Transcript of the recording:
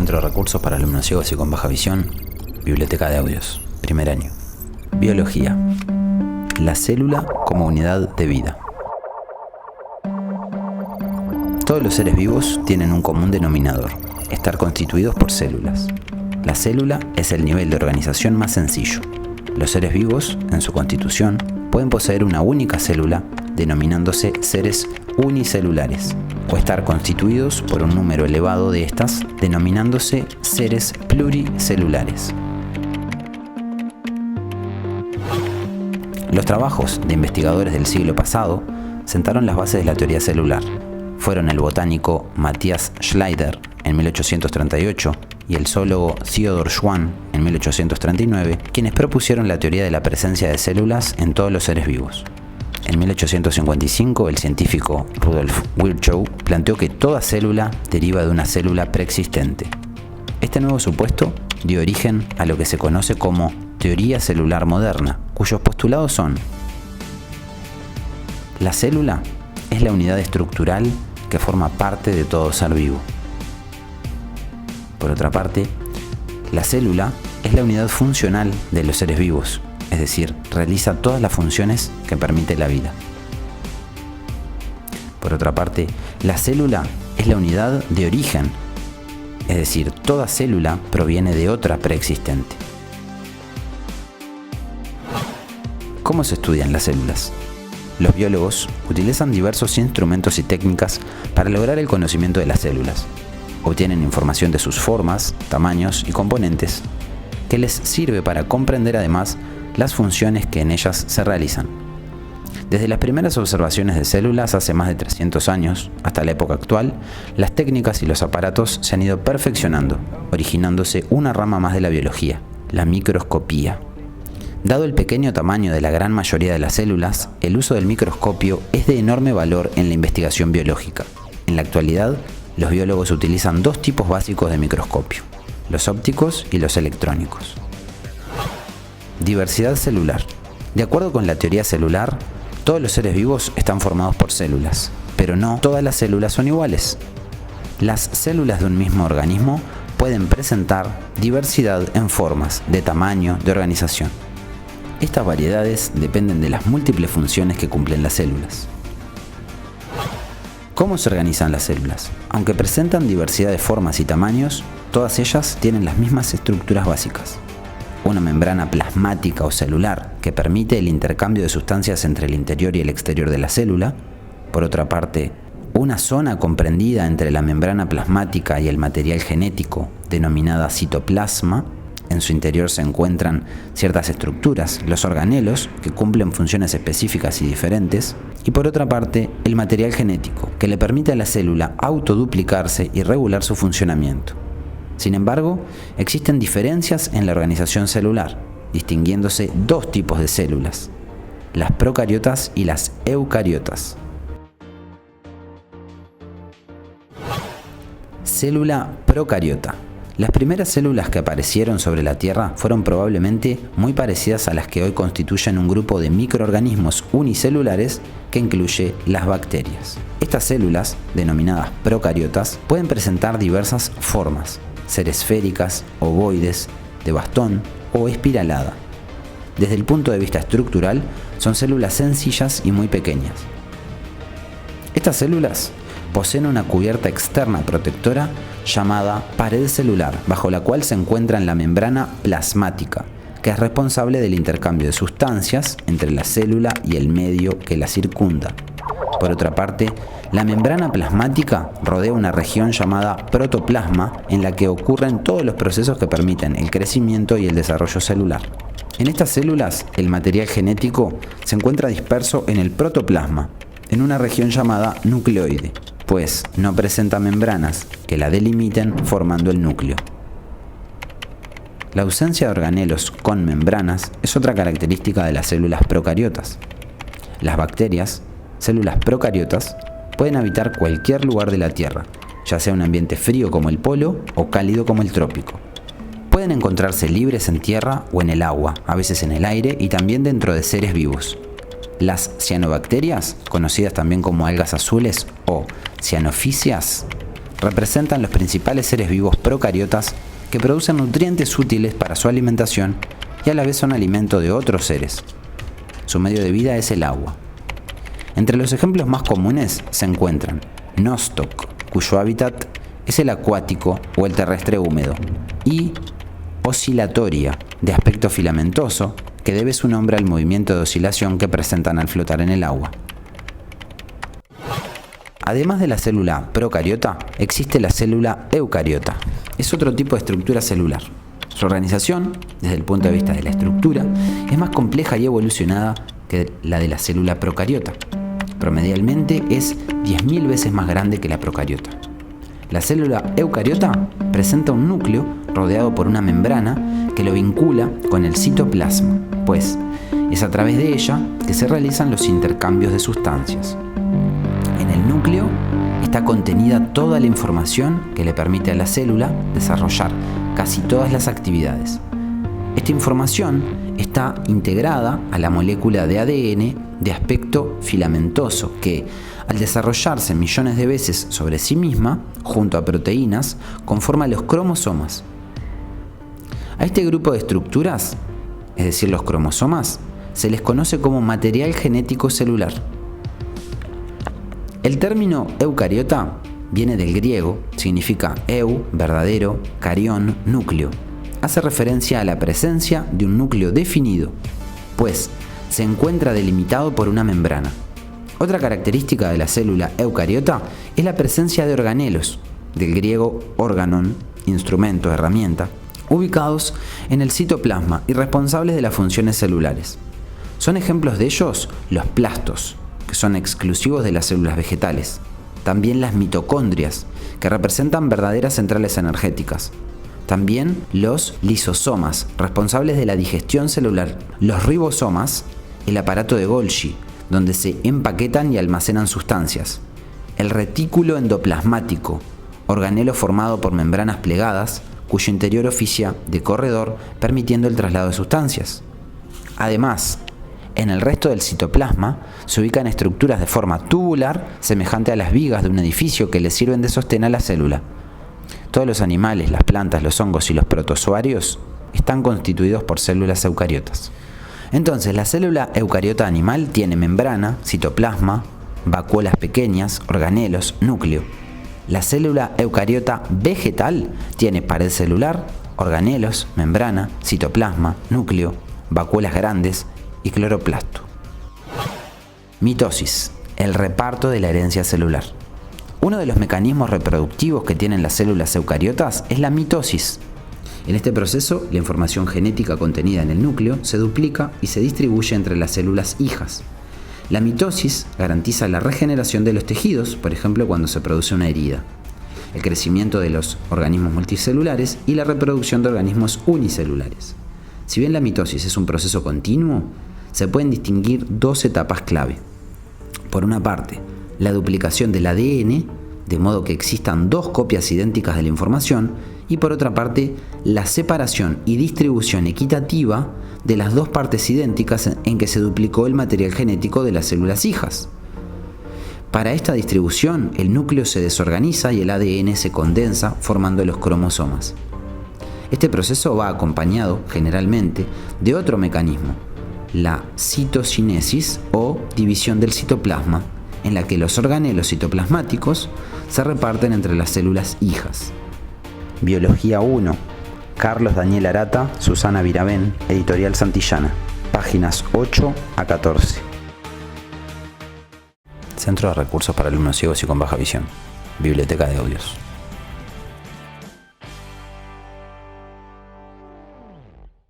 Centro de Recursos para Alumnos Ciegos y con Baja Visión, Biblioteca de Audios, primer año. Biología. La célula como unidad de vida. Todos los seres vivos tienen un común denominador: estar constituidos por células. La célula es el nivel de organización más sencillo. Los seres vivos, en su constitución, pueden poseer una única célula, denominándose seres unicelulares, o estar constituidos por un número elevado de estas, denominándose seres pluricelulares. Los trabajos de investigadores del siglo pasado sentaron las bases de la teoría celular. Fueron el botánico Matthias Schleider en 1838 y el zoólogo Theodor Schwann en 1839 quienes propusieron la teoría de la presencia de células en todos los seres vivos. En 1855, el científico Rudolf Virchow planteó que toda célula deriva de una célula preexistente. Este nuevo supuesto dio origen a lo que se conoce como teoría celular moderna, cuyos postulados son: la célula es la unidad estructural que forma parte de todo ser vivo. Por otra parte, la célula es la unidad funcional de los seres vivos, es decir, realiza todas las funciones que permite la vida. Por otra parte, la célula es la unidad de origen, es decir, toda célula proviene de otra preexistente. ¿Cómo se estudian las células? Los biólogos utilizan diversos instrumentos y técnicas para lograr el conocimiento de las células. Obtienen información de sus formas, tamaños y componentes, que les sirve para comprender además las funciones que en ellas se realizan. Desde las primeras observaciones de células hace más de 300 años hasta la época actual, las técnicas y los aparatos se han ido perfeccionando, originándose una rama más de la biología, la microscopía. Dado el pequeño tamaño de la gran mayoría de las células, el uso del microscopio es de enorme valor en la investigación biológica. En la actualidad, los biólogos utilizan dos tipos básicos de microscopio: los ópticos y los electrónicos. Diversidad celular. De acuerdo con la teoría celular, todos los seres vivos están formados por células, pero no todas las células son iguales. Las células de un mismo organismo pueden presentar diversidad en formas, de tamaño, de organización. Estas variedades dependen de las múltiples funciones que cumplen las células. ¿Cómo se organizan las células? Aunque presentan diversidad de formas y tamaños, todas ellas tienen las mismas estructuras básicas. Una membrana plasmática o celular que permite el intercambio de sustancias entre el interior y el exterior de la célula. Por otra parte, una zona comprendida entre la membrana plasmática y el material genético, denominada citoplasma. En su interior se encuentran ciertas estructuras, los organelos, que cumplen funciones específicas y diferentes. Y por otra parte, el material genético, que le permite a la célula autoduplicarse y regular su funcionamiento. Sin embargo, existen diferencias en la organización celular, distinguiéndose dos tipos de células: las procariotas y las eucariotas. Célula procariota. Las primeras células que aparecieron sobre la Tierra fueron probablemente muy parecidas a las que hoy constituyen un grupo de microorganismos unicelulares que incluye las bacterias. Estas células, denominadas procariotas, pueden presentar diversas formas: ser esféricas, ovoides, de bastón o espiralada. Desde el punto de vista estructural, son células sencillas y muy pequeñas. Estas células poseen una cubierta externa protectora llamada pared celular, bajo la cual se encuentra la membrana plasmática, que es responsable del intercambio de sustancias entre la célula y el medio que la circunda. Por otra parte, la membrana plasmática rodea una región llamada protoplasma, en la que ocurren todos los procesos que permiten el crecimiento y el desarrollo celular. En estas células, el material genético se encuentra disperso en el protoplasma, en una región llamada nucleoide, pues no presenta membranas que la delimiten formando el núcleo. La ausencia de organelos con membranas es otra característica de las células procariotas. Las bacterias, células procariotas, pueden habitar cualquier lugar de la Tierra, ya sea un ambiente frío como el polo o cálido como el trópico. Pueden encontrarse libres en tierra o en el agua, a veces en el aire y también dentro de seres vivos. Las cianobacterias, conocidas también como algas azules o cianofisias, representan los principales seres vivos procariotas que producen nutrientes útiles para su alimentación y a la vez son alimento de otros seres. Su medio de vida es el agua. Entre los ejemplos más comunes se encuentran Nostoc, cuyo hábitat es el acuático o el terrestre húmedo, y Oscilatoria, de aspecto filamentoso, que debe su nombre al movimiento de oscilación que presentan al flotar en el agua. Además de la célula procariota, existe la célula eucariota. Es otro tipo de estructura celular. Su organización, desde el punto de vista de la estructura, es más compleja y evolucionada que la de la célula procariota. Promedialmente es 10.000 veces más grande que la procariota. La célula eucariota presenta un núcleo rodeado por una membrana que lo vincula con el citoplasma, pues es a través de ella que se realizan los intercambios de sustancias. En el núcleo está contenida toda la información que le permite a la célula desarrollar casi todas las actividades. Esta información está integrada a la molécula de ADN de aspecto filamentoso que, al desarrollarse millones de veces sobre sí misma, junto a proteínas, conforma los cromosomas. A este grupo de estructuras, es decir, los cromosomas, se les conoce como material genético celular. El término eucariota viene del griego, significa eu, verdadero, carión, núcleo. Hace referencia a la presencia de un núcleo definido, pues se encuentra delimitado por una membrana. Otra característica de la célula eucariota es la presencia de organelos, del griego organon, instrumento, herramienta, ubicados en el citoplasma y responsables de las funciones celulares. Son ejemplos de ellos los plastos, que son exclusivos de las células vegetales. También las mitocondrias, que representan verdaderas centrales energéticas. También los lisosomas, responsables de la digestión celular. Los ribosomas, el aparato de Golgi, donde se empaquetan y almacenan sustancias. El retículo endoplasmático, organelo formado por membranas plegadas, cuyo interior oficia de corredor, permitiendo el traslado de sustancias. Además, en el resto del citoplasma se ubican estructuras de forma tubular semejante a las vigas de un edificio que le sirven de sostén a la célula. Todos los animales, las plantas, los hongos y los protozoarios están constituidos por células eucariotas. Entonces, la célula eucariota animal tiene membrana, citoplasma, vacuolas pequeñas, organelos, núcleo. La célula eucariota vegetal tiene pared celular, organelos, membrana, citoplasma, núcleo, vacuolas grandes y cloroplasto. Mitosis, el reparto de la herencia celular. Uno de los mecanismos reproductivos que tienen las células eucariotas es la mitosis. En este proceso, la información genética contenida en el núcleo se duplica y se distribuye entre las células hijas. La mitosis garantiza la regeneración de los tejidos, por ejemplo cuando se produce una herida, el crecimiento de los organismos multicelulares y la reproducción de organismos unicelulares. Si bien la mitosis es un proceso continuo, se pueden distinguir dos etapas clave. Por una parte, la duplicación del ADN, de modo que existan dos copias idénticas de la información, y por otra parte, la separación y distribución equitativa de las dos partes idénticas en que se duplicó el material genético de las células hijas. Para esta distribución, el núcleo se desorganiza y el ADN se condensa formando los cromosomas. Este proceso va acompañado, generalmente, de otro mecanismo, la citocinesis o división del citoplasma, en la que los organelos citoplasmáticos se reparten entre las células hijas. Biología 1. Carlos Daniel Arata, Susana Viravén, Editorial Santillana. Páginas 8 a 14. Centro de Recursos para Alumnos Ciegos y con Baja Visión. Biblioteca de Audios.